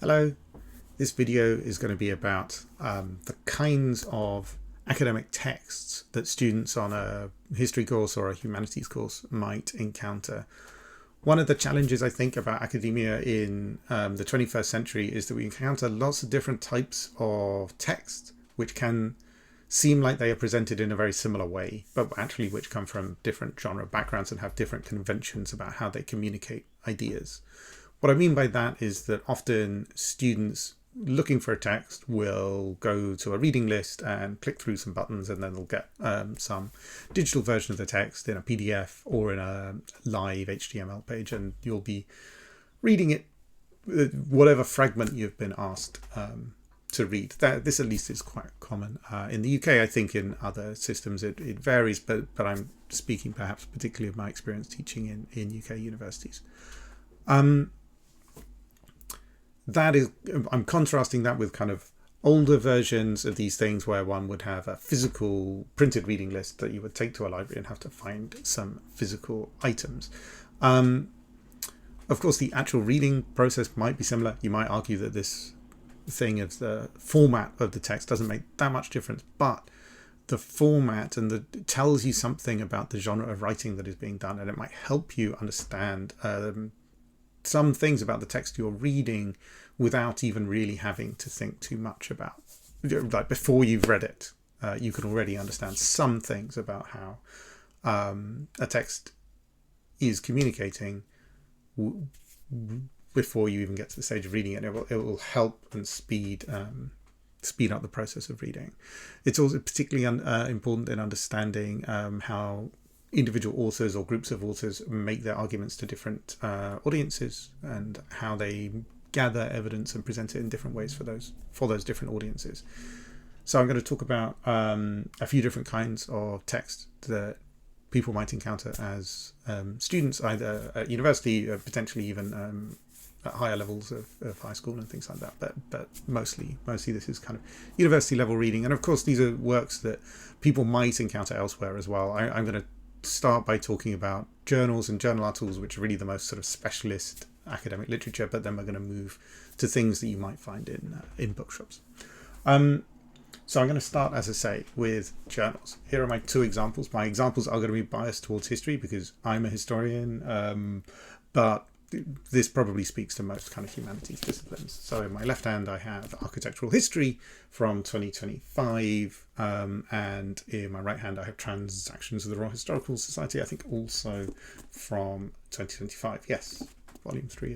Hello, this video is going to be about the kinds of academic texts that students on a history course or a humanities course might encounter. One of the challenges I think about academia in the 21st century is that we encounter lots of different types of text which can seem like they are presented in a very similar way, but actually which come from different genre backgrounds and have different conventions about how they communicate ideas. What I mean by that is that often students looking for a text will go to a reading list and click through some buttons, and then they'll get some digital version of the text in a PDF or in a live HTML page, and you'll be reading it, whatever fragment you've been asked to read. This at least is quite common in the UK. I think in other systems it varies, but I'm speaking perhaps particularly of my experience teaching in UK universities. I'm contrasting that with kind of older versions of these things where one would have a physical printed reading list that you would take to a library and have to find some physical items. Of course, the actual reading process might be similar. You might argue that this thing of the format of the text doesn't make that much difference, but the format it tells you something about the genre of writing that is being done, and it might help you understand some things about the text you're reading without even really having to think too much about, like before you've read it, you can already understand some things about how a text is communicating before you even get to the stage of reading it. It will help and speed up the process of reading. It's also particularly important in understanding how individual authors or groups of authors make their arguments to different audiences, and how they gather evidence and present it in different ways for those different audiences. So I'm going to talk about a few different kinds of text that people might encounter as students, either at university, potentially even at higher levels of high school and things like that. But mostly this is kind of university level reading. And of course, these are works that people might encounter elsewhere as well. I'm going to start by talking about journals and journal articles, which are really the most sort of specialist academic literature, but then we're going to move to things that you might find in bookshops. So I'm going to start, as I say, with journals. Here are my two examples. My examples are going to be biased towards history because I'm a historian, but this probably speaks to most kind of humanities disciplines. So in my left hand I have architectural history from 2025, and in my right hand I have transactions of the Royal Historical Society, I think also from 2025. Yes, volume 3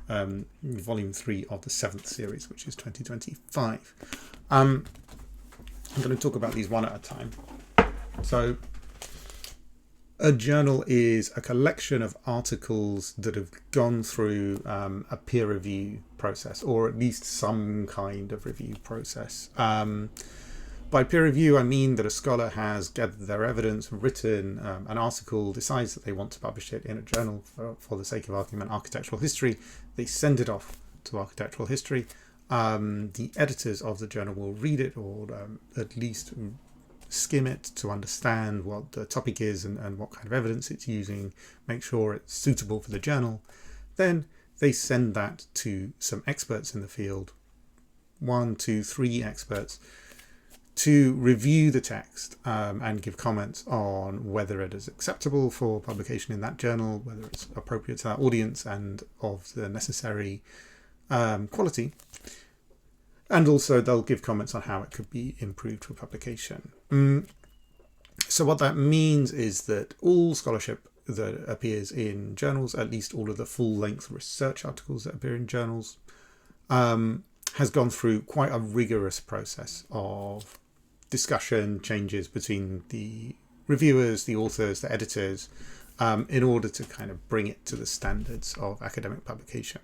of the 7th series, which is 2025. I'm going to talk about these one at a time. So a journal is a collection of articles that have gone through a peer review process, or at least some kind of review process. By peer review, I mean that a scholar has gathered their evidence, written an article, decides that they want to publish it in a journal for the sake of argument, architectural history. They send it off to architectural history. The editors of the journal will read it, or at least skim it to understand what the topic is and what kind of evidence it's using, make sure it's suitable for the journal. Then they send that to some experts in the field, 1, 2, 3 experts, to review the text and give comments on whether it is acceptable for publication in that journal, whether it's appropriate to that audience and of the necessary quality. And also they'll give comments on how it could be improved for publication. So what that means is that all scholarship that appears in journals, at least all of the full-length research articles that appear in journals, has gone through quite a rigorous process of discussion, changes between the reviewers, the authors, the editors, in order to kind of bring it to the standards of academic publication.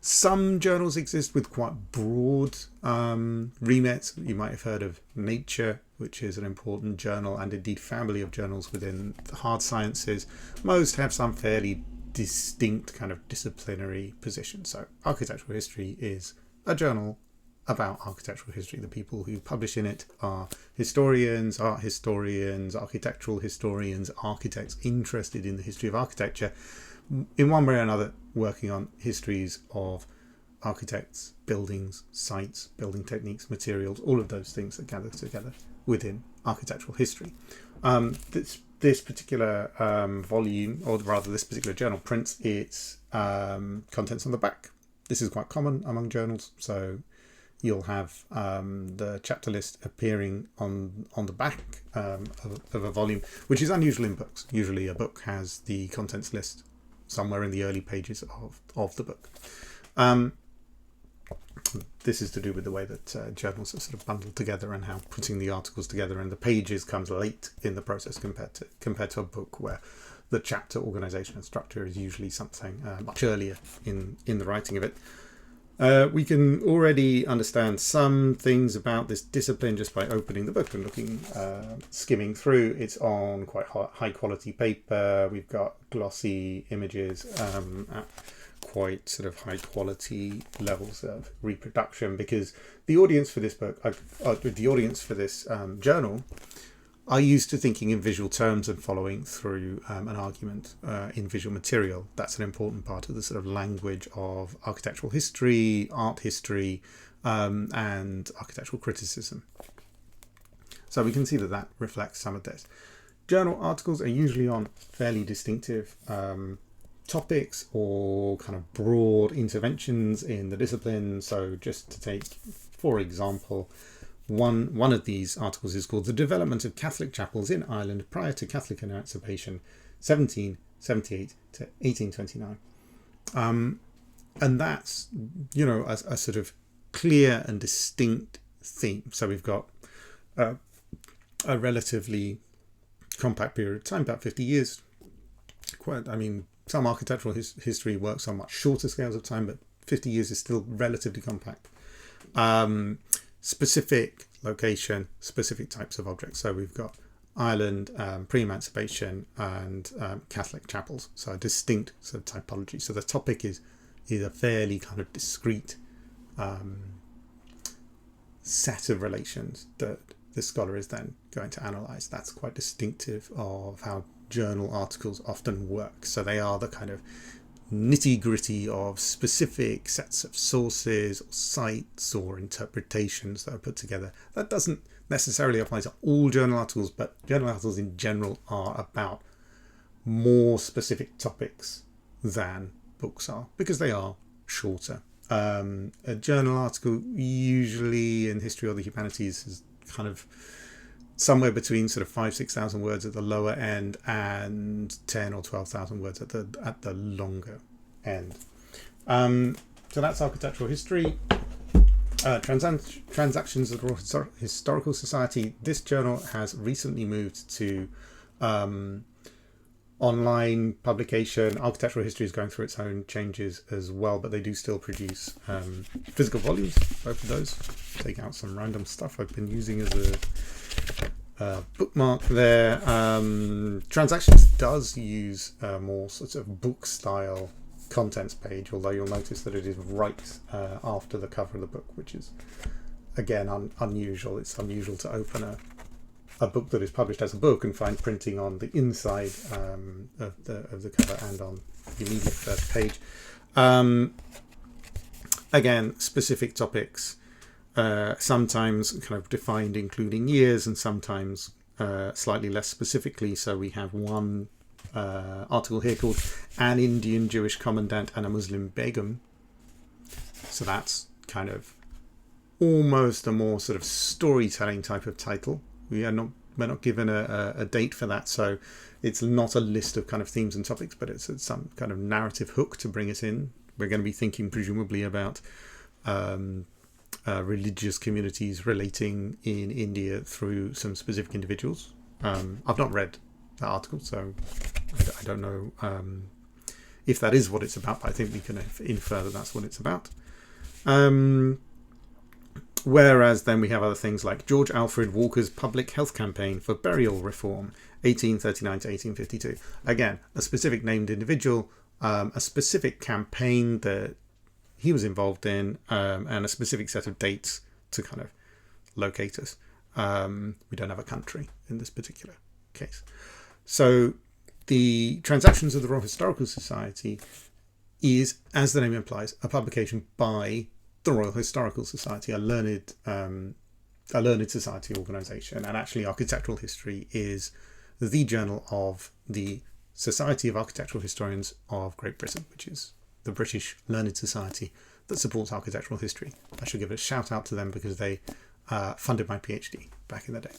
Some journals exist with quite broad remits. You might have heard of Nature, which is an important journal and indeed family of journals within the hard sciences. Most have some fairly distinct kind of disciplinary position. So architectural history is a journal about architectural history. The people who publish in it are historians, art historians, architectural historians, architects interested in the history of architecture, in one way or another, working on histories of architects, buildings, sites, building techniques, materials, all of those things that gather together within architectural history. This particular volume, or rather this particular journal, prints its contents on the back. This is quite common among journals, so you'll have the chapter list appearing on the back of a volume, which is unusual in books. Usually a book has the contents list somewhere in the early pages of the book. This is to do with the way that journals are sort of bundled together and how putting the articles together and the pages comes late in the process compared to a book where the chapter organisation and structure is usually something much earlier in the writing of it. We can already understand some things about this discipline just by opening the book and looking, skimming through. It's on quite high quality paper. We've got glossy images at quite sort of high quality levels of reproduction, because the audience for this book, the audience for this journal, are used to thinking in visual terms and following through an argument in visual material. That's an important part of the sort of language of architectural history, art history, and architectural criticism. So we can see that reflects some of this. Journal articles are usually on fairly distinctive topics or kind of broad interventions in the discipline. So just to take, for example, one of these articles is called The Development of Catholic Chapels in Ireland Prior to Catholic Emancipation, 1778 to 1829. And that's, a sort of clear and distinct theme. So we've got a relatively compact period of time, about 50 years. Some architectural history works on much shorter scales of time, but 50 years is still relatively compact. Specific location, specific types of objects. So we've got Ireland, pre-emancipation, and Catholic chapels. So a distinct sort of typology. So the topic is a fairly kind of discrete set of relations that the scholar is then going to analyse. That's quite distinctive of how journal articles often work. So they are the kind of nitty-gritty of specific sets of sources or sites or interpretations that are put together. That doesn't necessarily apply to all journal articles, but journal articles in general are about more specific topics than books are, because they are shorter. A journal article usually in history or the humanities is kind of somewhere between sort of 5,000-6,000 words at the lower end and 10,000 or 12,000 words at the longer end. So that's architectural history. Transactions of the Royal Historical Society. This journal has recently moved to online publication. Architectural history is going through its own changes as well, but they do still produce physical volumes, both of those. Take out some random stuff I've been using as a bookmark there. Transactions does use a more sort of book style contents page, although you'll notice that it is right after the cover of the book, which is again unusual. It's unusual to open a book that is published as a book and find printing on the inside of the cover and on the immediate first page. Again, specific topics, sometimes kind of defined including years, and sometimes slightly less specifically. So we have one article here called An Indian Jewish Commandant and a Muslim Begum. So that's kind of almost a more sort of storytelling type of title. We're not given a date for that, so it's not a list of kind of themes and topics, but it's some kind of narrative hook to bring us in. We're going to be thinking presumably about religious communities relating in India through some specific individuals. I've not read that article, so I don't know if that is what it's about, but I think we can infer that that's what it's about. Whereas then we have other things like George Alfred Walker's Public Health Campaign for Burial Reform, 1839 to 1852. Again, a specific named individual, a specific campaign that he was involved in, and a specific set of dates to kind of locate us. We don't have a country in this particular case. So the Transactions of the Royal Historical Society is, as the name implies, a publication by the Royal Historical Society, a learned society organisation. And actually Architectural History is the journal of the Society of Architectural Historians of Great Britain, which is the British learned society that supports architectural history. I should give a shout out to them because they funded my PhD back in the day.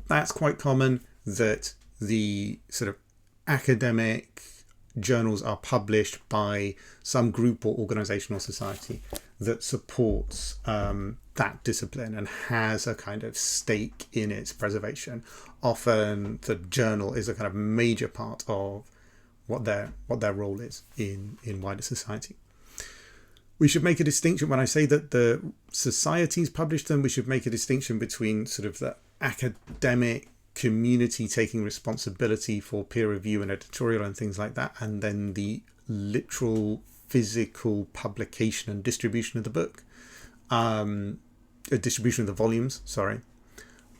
That's quite common, that the sort of academic journals are published by some group or organisation or society that supports that discipline and has a kind of stake in its preservation. Often the journal is a kind of major part of what their role is in wider society. We should make a distinction, when I say that the societies publish them, we should make a distinction between sort of the academic community taking responsibility for peer review and editorial and things like that, and then the literal physical publication and distribution of the book, distribution of the volumes, sorry.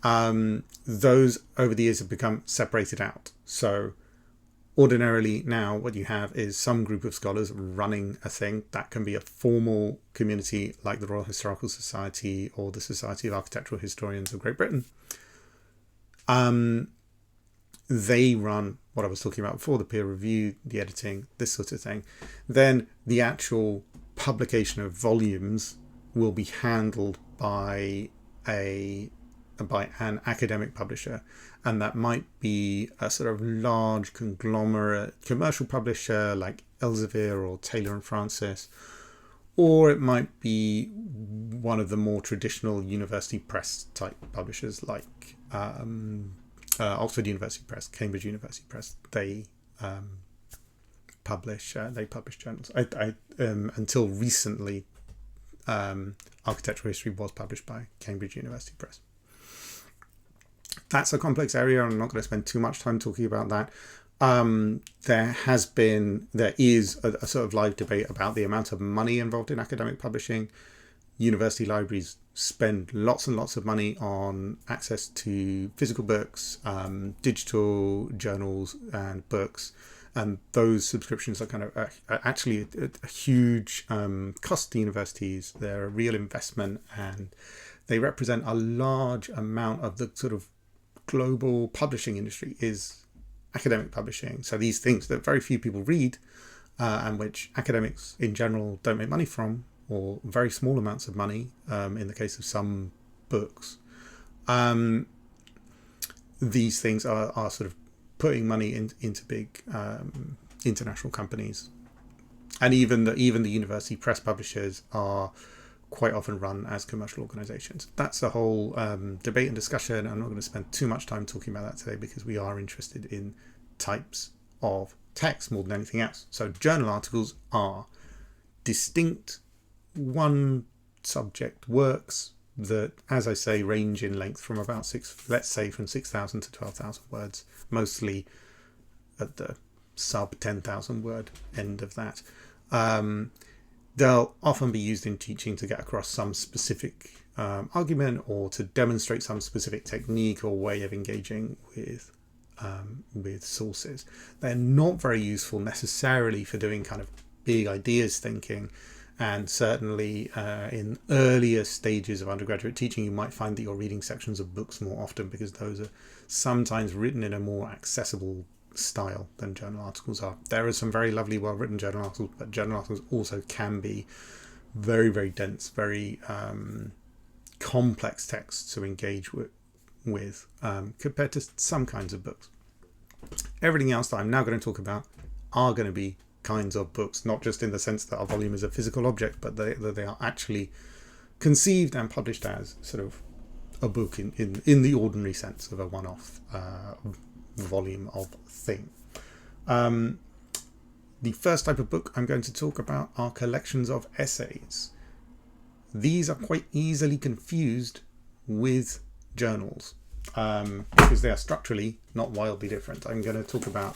Those over the years have become separated out. So ordinarily now what you have is some group of scholars running a thing. That can be a formal community like the Royal Historical Society or the Society of Architectural Historians of Great Britain. They run what I was talking about before, the peer review, the editing, this sort of thing. Then the actual publication of volumes will be handled by an academic publisher, and that might be a sort of large conglomerate commercial publisher like Elsevier or Taylor and Francis, or it might be one of the more traditional university press type publishers like Oxford University Press, Cambridge University Press. They publish journals. Until recently, Architectural History was published by Cambridge University Press. That's a complex area. I'm not going to spend too much time talking about that. There is a sort of live debate about the amount of money involved in academic publishing. University libraries spend lots and lots of money on access to physical books, digital journals and books, and those subscriptions are kind of actually a huge cost to universities. They're a real investment, and they represent a large amount of the sort of global publishing industry is academic publishing. So these things that very few people read, and which academics in general don't make money from, or very small amounts of money in the case of some books. These things are sort of putting money into big international companies, and even the university press publishers are quite often run as commercial organizations. That's a whole debate and discussion. I'm not going to spend too much time talking about that today because we are interested in types of text more than anything else. So journal articles are distinct one subject works that, as I say, range in length from about from 6,000 to 12,000 words, mostly at the sub 10,000 word end of that. They'll often be used in teaching to get across some specific argument, or to demonstrate some specific technique or way of engaging with sources. They're not very useful necessarily for doing kind of big ideas thinking. And certainly in earlier stages of undergraduate teaching, you might find that you're reading sections of books more often because those are sometimes written in a more accessible style than journal articles are. There are some very lovely, well-written journal articles, but journal articles also can be very, very dense, very complex texts to engage with compared to some kinds of books. Everything else that I'm now going to talk about are going to be kinds of books, not just in the sense that a volume is a physical object, but they are actually conceived and published as sort of a book in the ordinary sense of a one-off volume of thing. The first type of book I'm going to talk about are collections of essays. These are quite easily confused with journals because they are structurally not wildly different. I'm going to talk about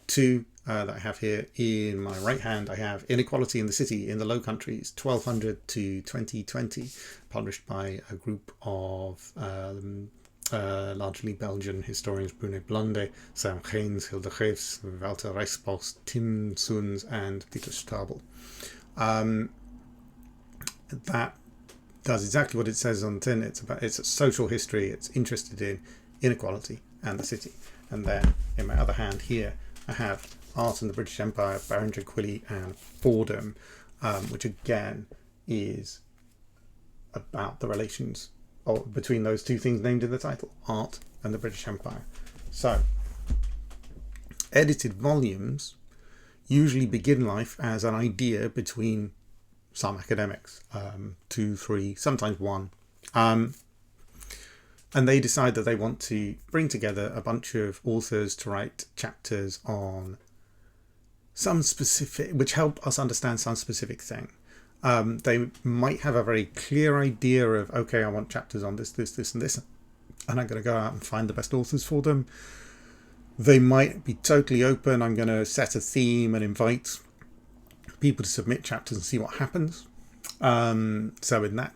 two that I have here. In my right hand, I have Inequality in the City in the Low Countries, 1200 to 2020, published by a group of largely Belgian historians Bruno Blondé, Sam Geens, Hilde Greefs, Walter Ryckbosch, Tim Soens, and Peter Stabel. That does exactly what it says on the tin. It's a social history. It's interested in inequality and the city. And then in my other hand here, I have Art in the British Empire, Barringer, Quilley, and Fordham, which again is about the relations between those two things named in the title, art and the British Empire. So, edited volumes usually begin life as an idea between some academics, 2, 3, sometimes 1. And they decide that they want to bring together a bunch of authors to write chapters on some specific, which help us understand some specific thing. They might have a very clear idea of, okay, I want chapters on this, this, this, and this, and I'm going to go out and find the best authors for them. They might be totally open. I'm going to set a theme and invite people to submit chapters and see what happens. So in that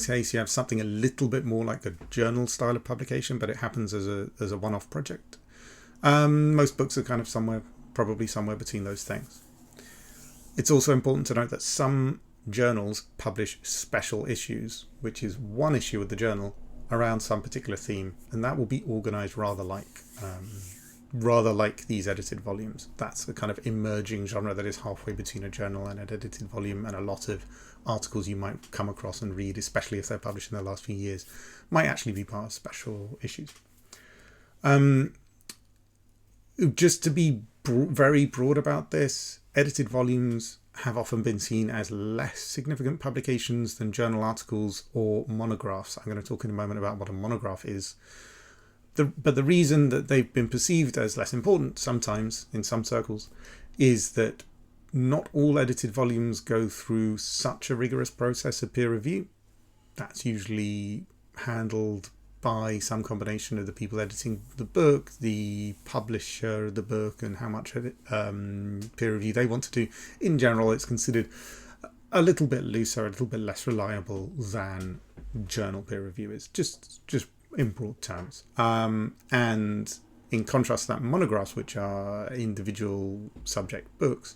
case, you have something a little bit more like a journal style of publication, but it happens as a one-off project. Most books are kind of probably somewhere between those things. It's also important to note that some journals publish special issues, which is one issue of the journal around some particular theme, and that will be organized rather like these edited volumes. That's a kind of emerging genre that is halfway between a journal and an edited volume, and a lot of articles you might come across and read, especially if they're published in the last few years, might actually be part of special issues. Just to be very broad about this, edited volumes have often been seen as less significant publications than journal articles or monographs. I'm going to talk in a moment about what a monograph is. But the reason that they've been perceived as less important sometimes in some circles is that not all edited volumes go through such a rigorous process of peer review. That's usually handled by some combination of the people editing the book, the publisher of the book, and how much peer review they want to do. In general, it's considered a little bit looser, a little bit less reliable than journal peer review is, just in broad terms. And in contrast to that, monographs, which are individual subject books,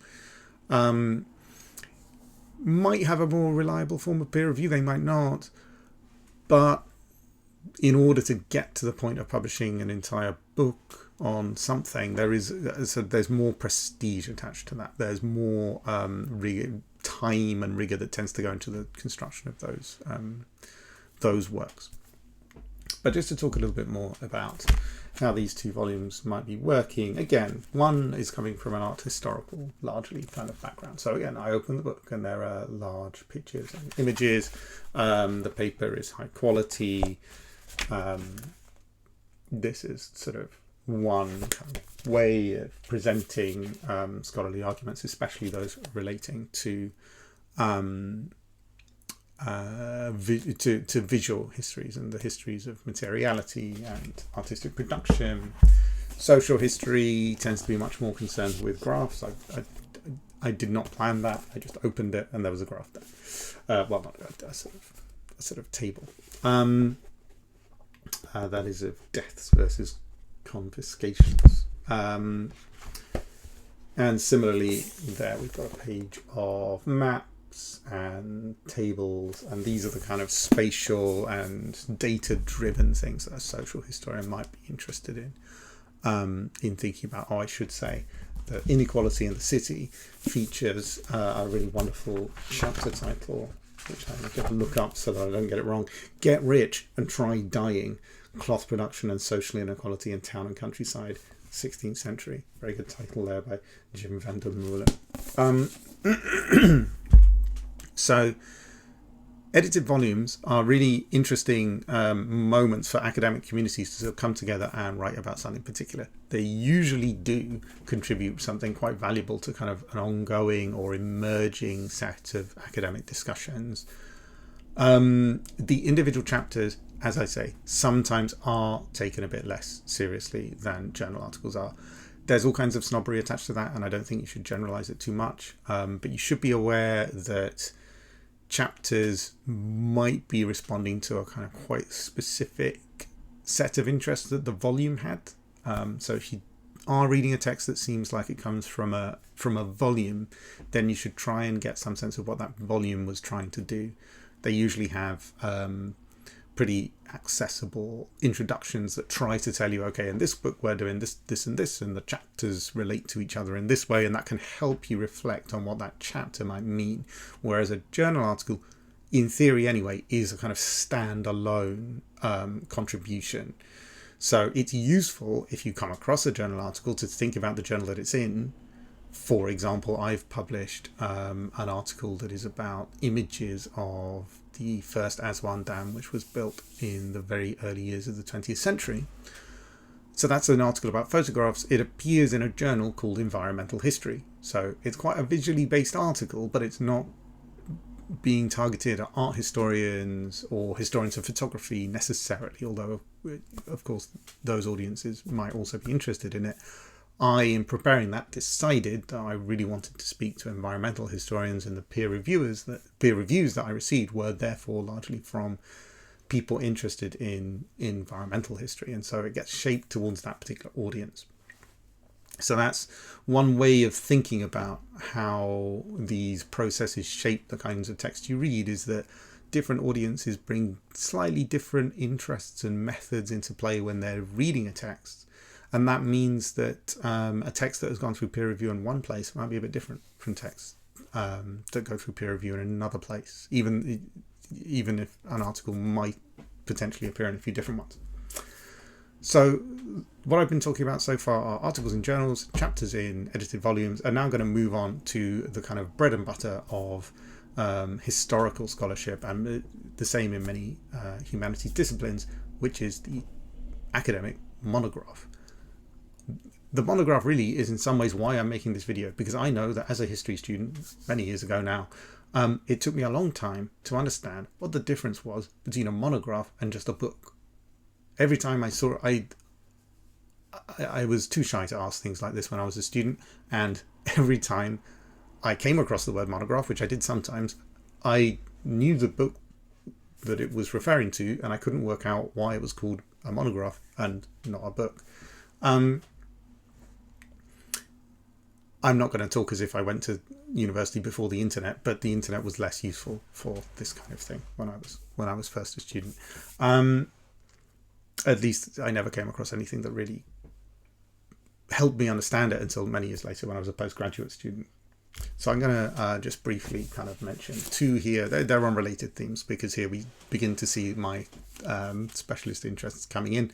might have a more reliable form of peer review. They might not, but in order to get to the point of publishing an entire book on something, there's more prestige attached to that. There's more time and rigor that tends to go into the construction of those works. But just to talk a little bit more about how these two volumes might be working. Again, one is coming from an art historical, largely kind of background. So again, I open the book and there are large pictures and images. The paper is high quality. This is sort of one kind of way of presenting scholarly arguments, especially those relating to visual histories and the histories of materiality and artistic production. Social history tends to be much more concerned with graphs. I did not plan that. I just opened it and there was a graph there. Well, not a sort of table. That is of deaths versus confiscations. And similarly, there we've got a page of maps and tables, and these are the kind of spatial and data-driven things that a social historian might be interested in thinking about. I should say that Inequality in the City features a really wonderful chapter title, which I'm going to look up so that I don't get it wrong. Get Rich and Try Dying, Cloth Production and Social Inequality in Town and Countryside, 16th Century. Very good title there by Jim van der Meulen. So, edited volumes are really interesting moments for academic communities to sort of come together and write about something particular. They usually do contribute something quite valuable to kind of an ongoing or emerging set of academic discussions. The individual chapters, as I say, sometimes are taken a bit less seriously than journal articles are. There's all kinds of snobbery attached to that, and I don't think you should generalize it too much. But you should be aware that chapters might be responding to a kind of quite specific set of interests that the volume had. So if you are reading a text that seems like it comes from a volume, then you should try and get some sense of what that volume was trying to do. They usually have pretty accessible introductions that try to tell you, okay, in this book we're doing this, this and this, and the chapters relate to each other in this way, and that can help you reflect on what that chapter might mean. Whereas a journal article, in theory anyway, is a kind of standalone contribution. So it's useful if you come across a journal article to think about the journal that it's in. For example, I've published an article that is about images of the first Aswan Dam, which was built in the very early years of the 20th century. So that's an article about photographs. It appears in a journal called Environmental History. So it's quite a visually based article, but it's not being targeted at art historians or historians of photography necessarily, although of course those audiences might also be interested in it. I, in preparing that, decided that I really wanted to speak to environmental historians, and the peer reviews that I received were therefore largely from people interested in environmental history, and so it gets shaped towards that particular audience. So that's one way of thinking about how these processes shape the kinds of text you read, is that different audiences bring slightly different interests and methods into play when they're reading a text. And that means that a text that has gone through peer review in one place might be a bit different from texts that go through peer review in another place, even if an article might potentially appear in a few different ones. So what I've been talking about so far are articles in journals, chapters in edited volumes, and now I'm going to move on to the kind of bread and butter of historical scholarship, and the same in many humanities disciplines, which is the academic monograph. The monograph really is in some ways why I'm making this video, because I know that as a history student many years ago now, it took me a long time to understand what the difference was between a monograph and just a book. Every time I saw it, I was too shy to ask things like this when I was a student, and every time I came across the word monograph, which I did sometimes, I knew the book that it was referring to, and I couldn't work out why it was called a monograph and not a book. I'm not going to talk as if I went to university before the internet, but the internet was less useful for this kind of thing when I was first a student. At least I never came across anything that really helped me understand it until many years later when I was a postgraduate student. So I'm going to just briefly kind of mention two here. They're unrelated themes, because here we begin to see my specialist interests coming in.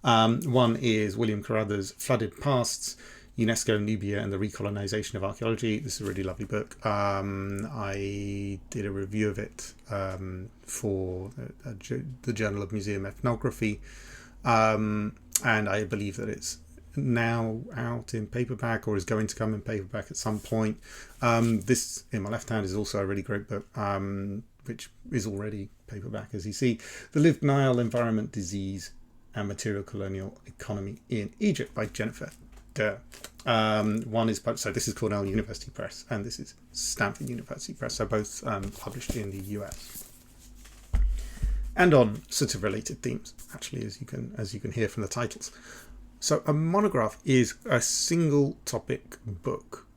One is William Carruthers' Flooded Pasts, UNESCO, Nubia, and the Recolonization of Archaeology. This is a really lovely book. I did a review of it for the Journal of Museum Ethnography, and I believe that it's now out in paperback, or is going to come in paperback at some point. This, in my left hand, is also a really great book, which is already paperback, as you see. The Lived Nile, Environment, Disease, and Material Colonial Economy in Egypt by Jennifer Derr. One is, so this is Cornell University Press, and this is Stanford University Press, so both published in the US. And on sort of related themes, actually, as you can hear from the titles. So a monograph is a single topic book.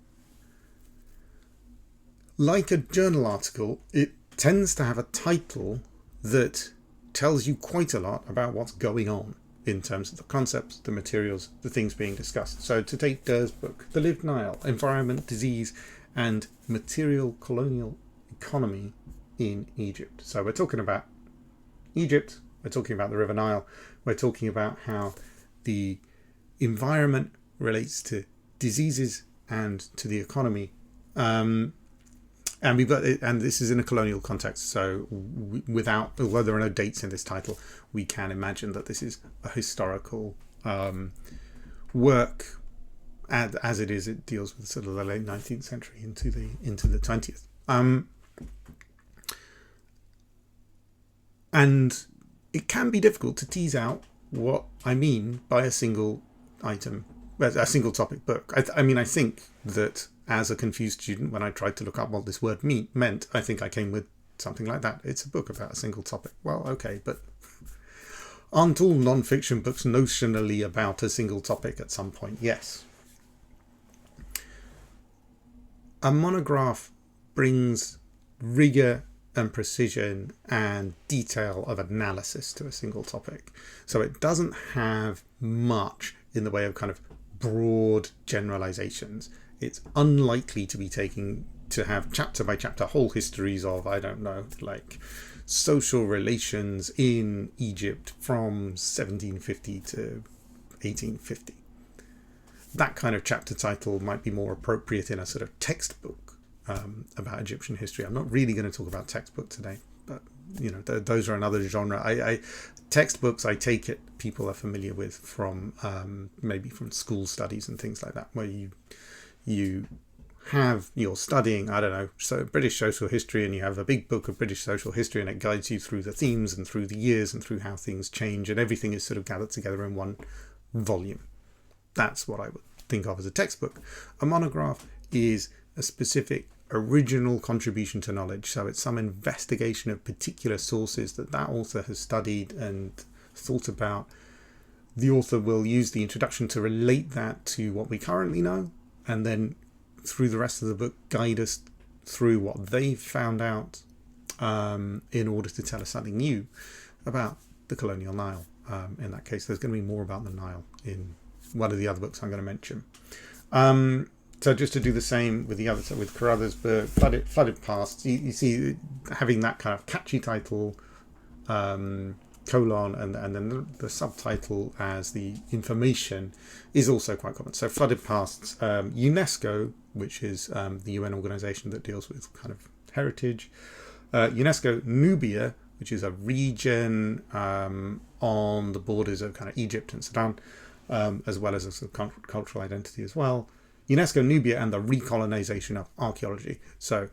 Like a journal article, it tends to have a title that tells you quite a lot about what's going on in terms of the concepts, the materials, the things being discussed. So to take Derr's book, The Lived Nile, Environment, Disease, and Material Colonial Economy in Egypt. So we're talking about Egypt, we're talking about the River Nile, we're talking about how the environment relates to diseases and to the economy, and we've got it, and this is in a colonial context. So although there are no dates in this title, we can imagine that this is a historical work, and as it deals with sort of the late 19th century into the 20th. And it can be difficult to tease out what I mean by a single item, a single topic book. I mean, I think that as a confused student, when I tried to look up what this word meant, I think I came with something like that. It's a book about a single topic. Well, okay, but Aren't all non-fiction books notionally about a single topic at some point? Yes. A monograph brings rigor and precision and detail of analysis to a single topic. So it doesn't have much in the way of kind of broad generalizations. It's unlikely to be taking to have chapter by chapter whole histories of, I don't know, like social relations in Egypt from 1750 to 1850. That kind of chapter title might be more appropriate in a sort of textbook about Egyptian history. I'm not really going to talk about textbook today, but those are another genre. Textbooks, I take it, people are familiar with from maybe from school studies and things like that, where you're studying, I don't know, so British social history, and you have a big book of British social history, and it guides you through the themes and through the years and through how things change, and everything is sort of gathered together in one volume. That's what I would think of as a textbook. A monograph is a specific original contribution to knowledge. So it's some investigation of particular sources that author has studied and thought about. The author will use the introduction to relate that to what we currently know, and then through the rest of the book guide us through what they've found out in order to tell us something new about the Colonial Nile. In that case, there's going to be more about the Nile in one of the other books I'm going to mention. So just to do the same with the other, so with Carruthers' book, Flooded Past, you see having that kind of catchy title, colon, and then the subtitle as the information is also quite common. So Flooded Past, UNESCO, which is the UN organization that deals with kind of heritage. UNESCO Nubia, which is a region on the borders of kind of Egypt and Sudan, as well as a sort of cultural identity as well. UNESCO Nubia and the Recolonization of Archaeology. So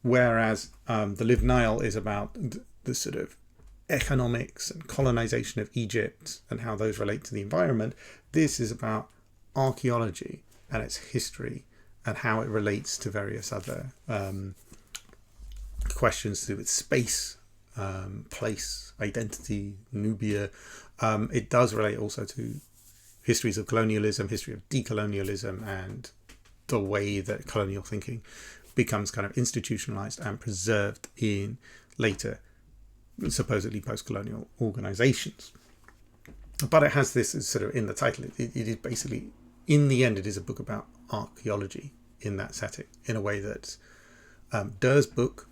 whereas the Lived Nile is about the sort of economics and colonization of Egypt and how those relate to the environment, this is about archaeology and its history and how it relates to various other questions to do with space, place, identity, Nubia. It does relate also to histories of colonialism, history of decolonialism, and the way that colonial thinking becomes kind of institutionalized and preserved in later, supposedly post-colonial organizations. But it has this sort of in the title, it is basically, in the end, it is a book about archaeology in that setting, in a way that Derr's book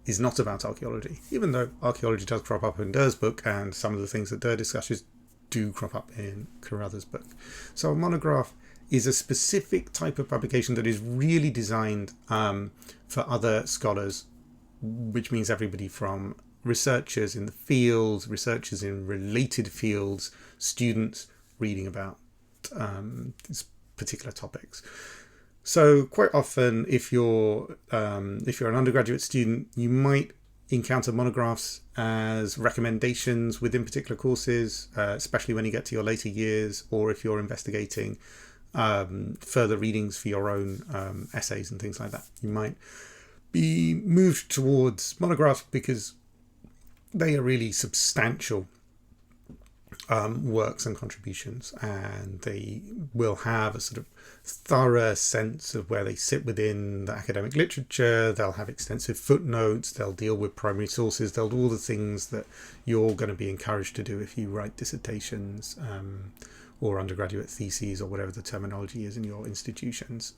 is not about archaeology, even though archaeology does crop up in Derr's book, and some of the things that Derr discusses do crop up in Carruthers' book. So a monograph is a specific type of publication that is really designed for other scholars, which means everybody from researchers in the field, researchers in related fields, students reading about these particular topics. So quite often, if you're an undergraduate student, you might encounter monographs as recommendations within particular courses, especially when you get to your later years, or if you're investigating further readings for your own essays and things like that. You might be moved towards monographs because they are really substantial works and contributions, and they will have a sort of thorough sense of where they sit within the academic literature. They'll have extensive footnotes, they'll deal with primary sources, they'll do all the things that you're going to be encouraged to do if you write dissertations or undergraduate theses, or whatever the terminology is in your institutions.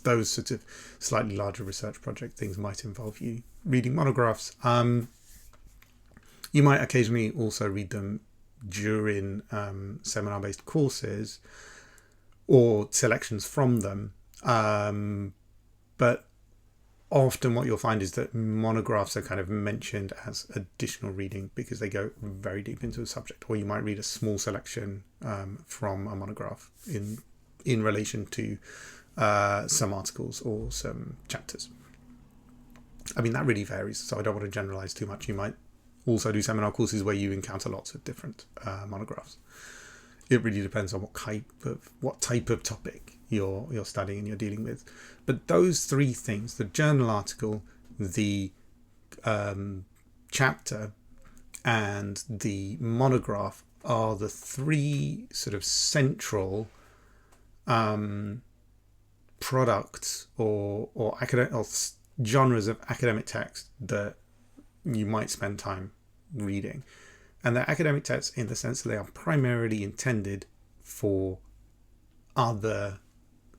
Those sorts of slightly larger research project things might involve you reading monographs. You might occasionally also read them during seminar-based courses or selections from them, but often what you'll find is that monographs are kind of mentioned as additional reading because they go very deep into a subject, or you might read a small selection from a monograph in relation to some articles or some chapters. I mean, that really varies, so I don't want to generalize too much. You might also do seminar courses where you encounter lots of different monographs. It really depends on what type of topic you're studying and you're dealing with. But those three things, the journal article, the chapter, and the monograph, are the three sort of central products or academic or genres of academic text that you might spend time reading. And they're academic texts in the sense that they are primarily intended for other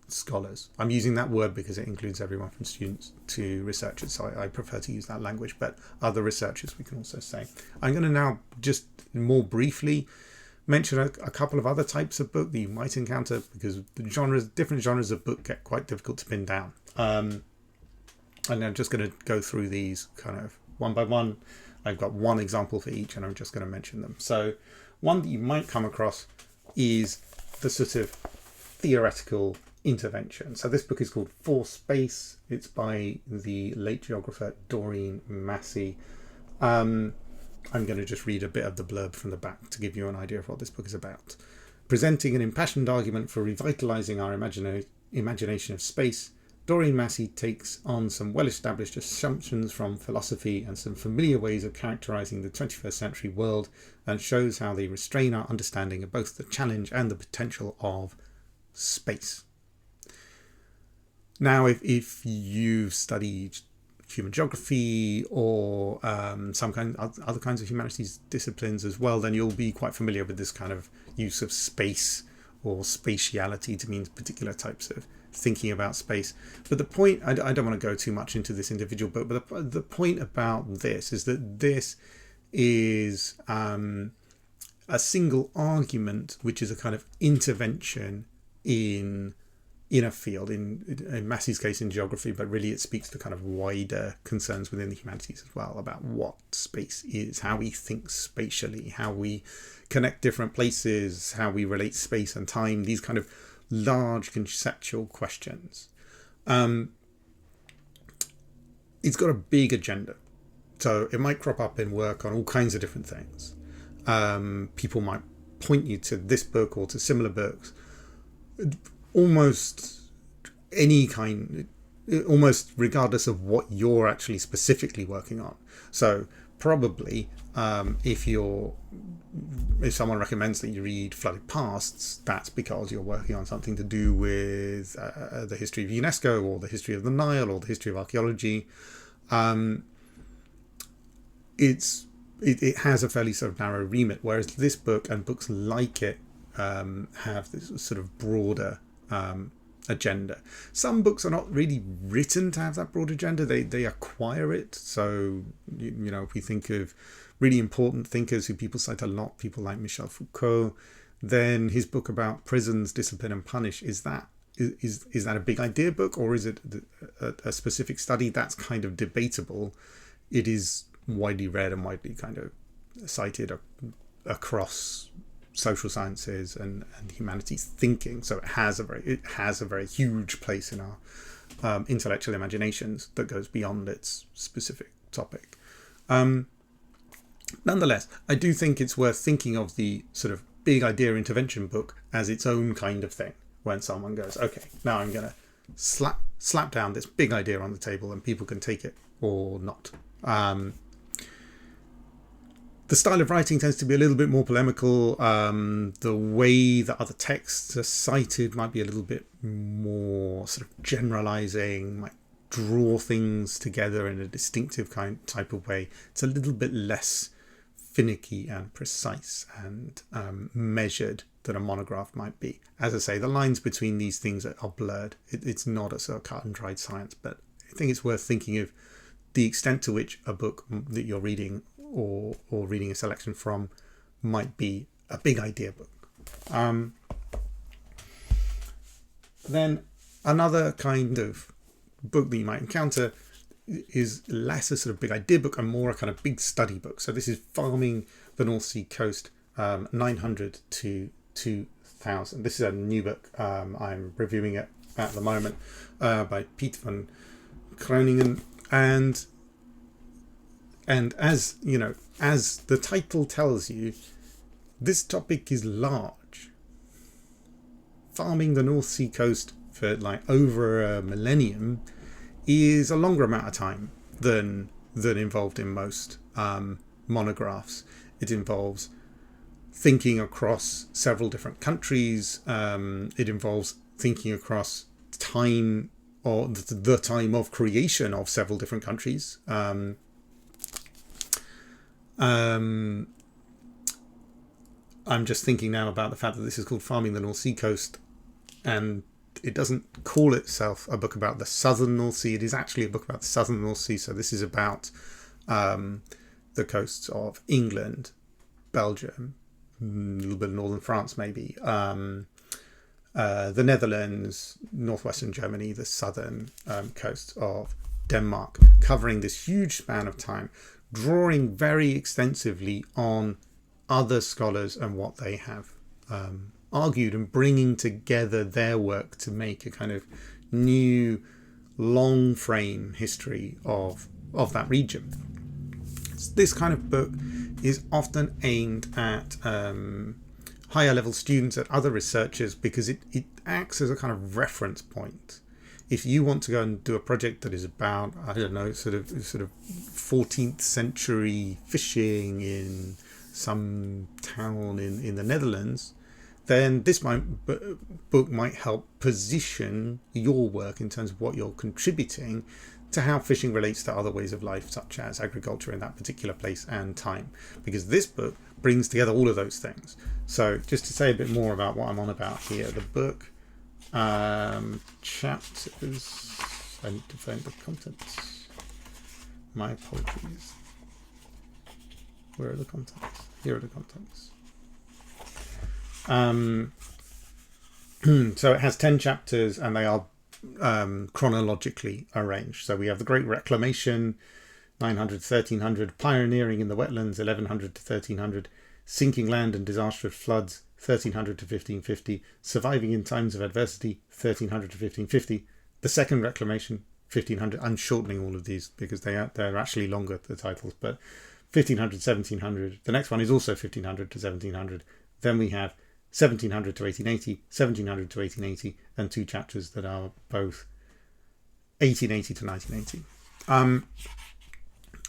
scholars. I'm using that word because it includes everyone from students to researchers, so I prefer to use that language, but other researchers we can also say. I'm going to now just more briefly mention a couple of other types of book that you might encounter, because the different genres of book get quite difficult to pin down. And I'm just going to go through these kind of one by one. I've got one example for each and I'm just going to mention them. So one that you might come across is the sort of theoretical intervention. So this book is called For Space. It's by the late geographer Doreen Massey. I'm going to just read a bit of the blurb from the back to give you an idea of what this book is about. Presenting an impassioned argument for revitalizing our imagination of space, Doreen Massey takes on some well-established assumptions from philosophy and some familiar ways of characterizing the 21st century world, and shows how they restrain our understanding of both the challenge and the potential of space. Now, if you've studied human geography or other kinds of humanities disciplines as well, then you'll be quite familiar with this kind of use of space or spatiality to mean particular types of thinking about space. But the point, I don't want to go too much into this individual book, but the point about this is that this is a single argument, which is a kind of intervention in a field, in Massey's case in geography, but really it speaks to kind of wider concerns within the humanities as well about what space is, how we think spatially, how we connect different places, how we relate space and time, these kind of large conceptual questions. It's got a big agenda, so it might crop up in work on all kinds of different things. People might point you to this book or to similar books, almost any kind, almost regardless of what you're actually specifically working on. So probably if someone recommends that you read Flooded Pasts, that's because you're working on something to do with the history of UNESCO or the history of the Nile or the history of archaeology. It has a fairly sort of narrow remit, whereas this book and books like it have this sort of broader agenda. Some books are not really written to have that broad agenda. They acquire it. So, if we think of really important thinkers who people cite a lot, people like Michel Foucault, then his book about prisons, discipline and punish, is that a big idea book, or is it a specific study? That's kind of debatable. It is widely read and widely kind of cited across social sciences and humanities thinking, so it has a very huge place in our intellectual imaginations that goes beyond its specific topic. Nonetheless, I do think it's worth thinking of the sort of big idea intervention book as its own kind of thing. When someone goes, okay, now I'm going to slap down this big idea on the table and people can take it or not. The style of writing tends to be a little bit more polemical. The way that other texts are cited might be a little bit more sort of generalizing, might draw things together in a distinctive type of way. It's a little bit less finicky and precise and measured than a monograph might be. As I say, the lines between these things are blurred. It's not a sort of cut and dried science, but I think it's worth thinking of the extent to which a book that you're reading or reading a selection from might be a big idea book. Then another kind of book that you might encounter is less a sort of big idea book and more a kind of big study book. So this is Farming the North Sea Coast, 900 to 2000. This is a new book. I'm reviewing it at the moment by Piet van Cruyningen. And as as the title tells you, this topic is large. Farming the North Sea coast for like over a millennium is a longer amount of time than involved in most monographs. It involves thinking across several different countries. It involves thinking across time, or the time of creation of several different countries. I'm just thinking now about the fact that this is called Farming the North Sea Coast, and it doesn't call itself a book about the southern North Sea. It is actually a book about the southern North Sea. So this is about the coasts of England, Belgium, a little bit of northern France maybe, the Netherlands, northwestern Germany, the southern coast of Denmark, covering this huge span of time, drawing very extensively on other scholars and what they have argued, and bringing together their work to make a kind of new long frame history of that region. This kind of book is often aimed at higher level students, at other researchers, because it acts as a kind of reference point. If you want to go and do a project that is about, I don't know, sort of 14th century fishing in some town in the Netherlands, then this book might help position your work in terms of what you're contributing to how fishing relates to other ways of life, such as agriculture in that particular place and time. Because this book brings together all of those things. So just to say a bit more about what I'm on about here, the book chapters, I need to find the contents. My apologies. Where are the contents? Here are the contents. So it has 10 chapters, and they are chronologically arranged. So we have the Great Reclamation, 900 to 1300, pioneering in the wetlands, 1100 to 1300, sinking land and disastrous floods, 1300 to 1550, surviving in times of adversity, 1300 to 1550, the Second Reclamation, 1500. I'm shortening all of these because they're actually longer, the titles, but 1500 to 1700. The next one is also 1500 to 1700. Then we have 1700 to 1880, 1700 to 1880, and 2 chapters that are both 1880 to 1980.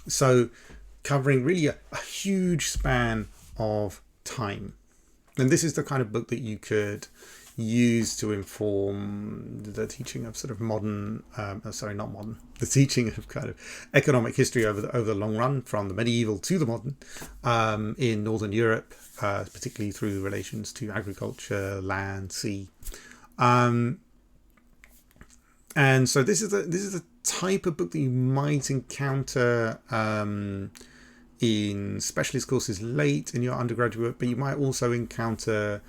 So covering really a huge span of time. And this is the kind of book that you could use to inform the teaching of sort of modern, the teaching of kind of economic history over the long run, from the medieval to the modern, in Northern Europe, particularly through relations to agriculture, land, sea. And so this is the type of book that you might encounter in specialist courses late in your undergraduate, but you might also encounter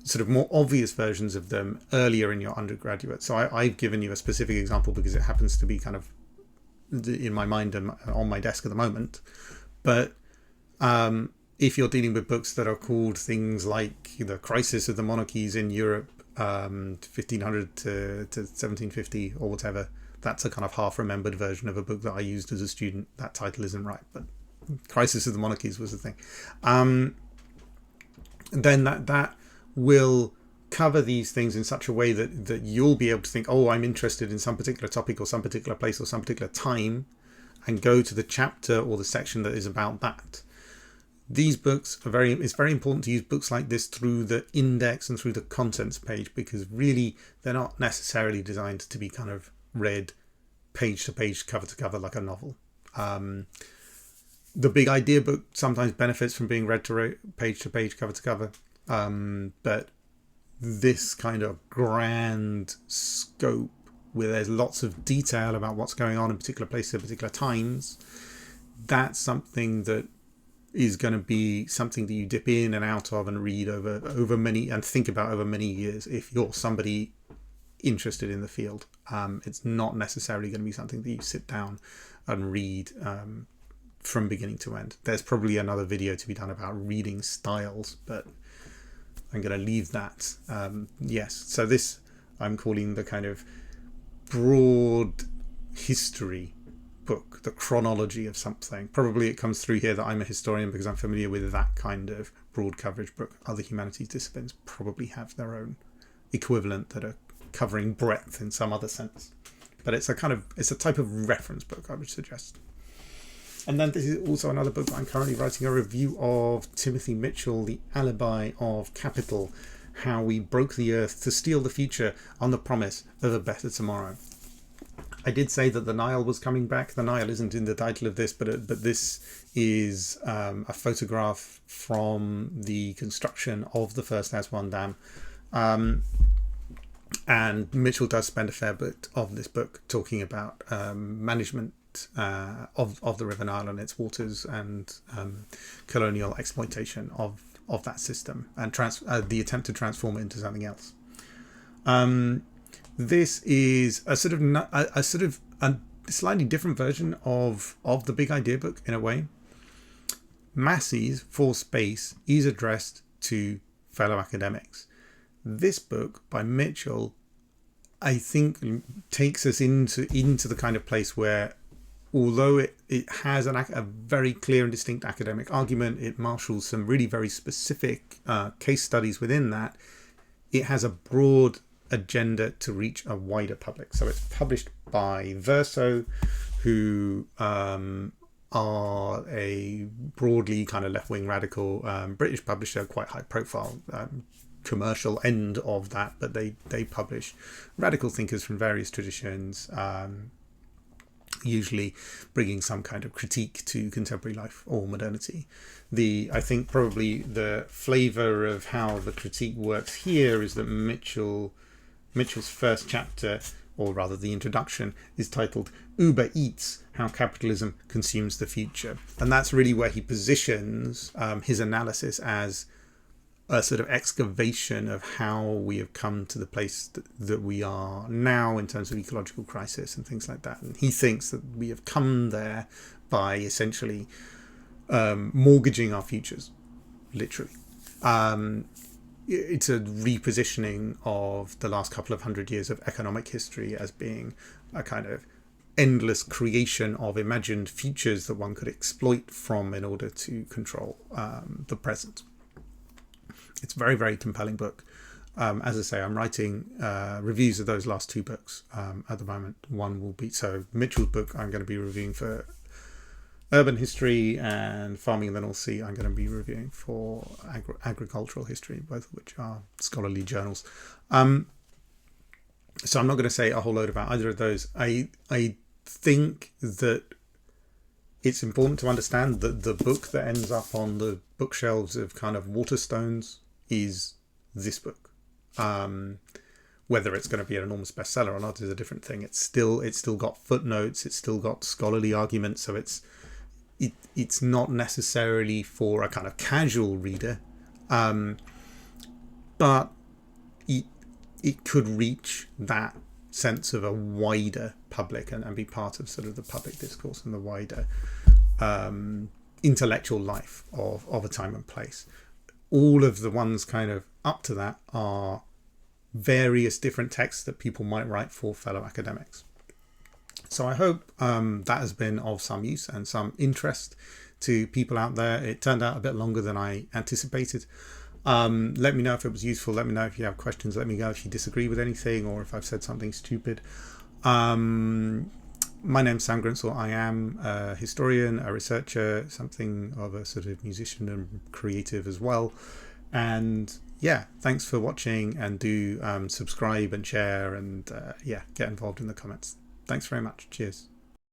sort of more obvious versions of them earlier in your undergraduate. So I've given you a specific example because it happens to be kind of in my mind and on my desk at the moment. But if you're dealing with books that are called things like The Crisis of the Monarchies in Europe, 1500 to 1750 or whatever, that's a kind of half-remembered version of a book that I used as a student. That title isn't right, but Crisis of the Monarchies was the thing. Then that will cover these things in such a way that you'll be able to think, oh, I'm interested in some particular topic or some particular place or some particular time, and go to the chapter or the section that is about that. These books it's very important to use books like this through the index and through the contents page, because really they're not necessarily designed to be kind of read page to page, cover to cover like a novel. The big idea book sometimes benefits from being read to page, cover to cover. But this kind of grand scope where there's lots of detail about what's going on in particular places at particular times, that's something that is going to be something that you dip in and out of and read over many and think about over many years if you're somebody interested in the field. It's not necessarily going to be something that you sit down and read from beginning to end. There's probably another video to be done about reading styles, but I'm going to leave that. Yes, so this I'm calling the kind of broad history book, the chronology of something. Probably it comes through here that I'm a historian because I'm familiar with that kind of broad coverage book. Other humanities disciplines probably have their own equivalent that are covering breadth in some other sense. But it's a type of reference book, I would suggest. And then this is also another book that I'm currently writing a review of, Timothy Mitchell, The Alibi of Capital, How We Broke the Earth to Steal the Future on the Promise of a Better Tomorrow. I did say that the Nile was coming back. The Nile isn't in the title of this, but this is a photograph from the construction of the first Aswan Dam. And Mitchell does spend a fair bit of this book talking about management of the River Nile and its waters, and colonial exploitation of that system, and the attempt to transform it into something else. This is a slightly different version of the Big Idea book in a way. Massey's For Space is addressed to fellow academics. This book by Mitchell, I think, takes us into the kind of place where, although it has a very clear and distinct academic argument, it marshals some really very specific case studies within that, it has a broad agenda to reach a wider public. So it's published by Verso, who are a broadly kind of left-wing radical British publisher, quite high profile, commercial end of that, but they publish radical thinkers from various traditions, usually bringing some kind of critique to contemporary life or modernity. I think probably the flavour of how the critique works here is that Mitchell's first chapter, or rather the introduction, is titled Uber Eats, How Capitalism Consumes the Future. And that's really where he positions his analysis as a sort of excavation of how we have come to the place that we are now in terms of ecological crisis and things like that. And he thinks that we have come there by essentially mortgaging our futures, literally. It's a repositioning of the last couple of hundred years of economic history as being a kind of endless creation of imagined futures that one could exploit from in order to control the present. It's a very, very compelling book. As I say, I'm writing reviews of those last two books at the moment. One will be, so Mitchell's book I'm going to be reviewing for urban history, and Farming in the North Sea I'm going to be reviewing for agricultural history, both of which are scholarly journals. So I'm not going to say a whole load about either of those. I think that it's important to understand that the book that ends up on the bookshelves of kind of Waterstones is this book. Whether it's going to be an enormous bestseller or not is a different thing. It's still got footnotes. It's still got scholarly arguments. So it's not necessarily for a kind of casual reader, but it could reach that sense of a wider public and be part of sort of the public discourse and the wider intellectual life of a time and place. All of the ones kind of up to that are various different texts that people might write for fellow academics. So I hope that has been of some use and some interest to people out there. It turned out a bit longer than I anticipated. Let me know if it was useful. Let me know if you have questions. Let me know if you disagree with anything or if I've said something stupid. My name's Sam Grinsell. I am a historian, a researcher, something of a sort of musician and creative as well. And yeah, thanks for watching, and do subscribe and share, and get involved in the comments. Thanks very much. Cheers.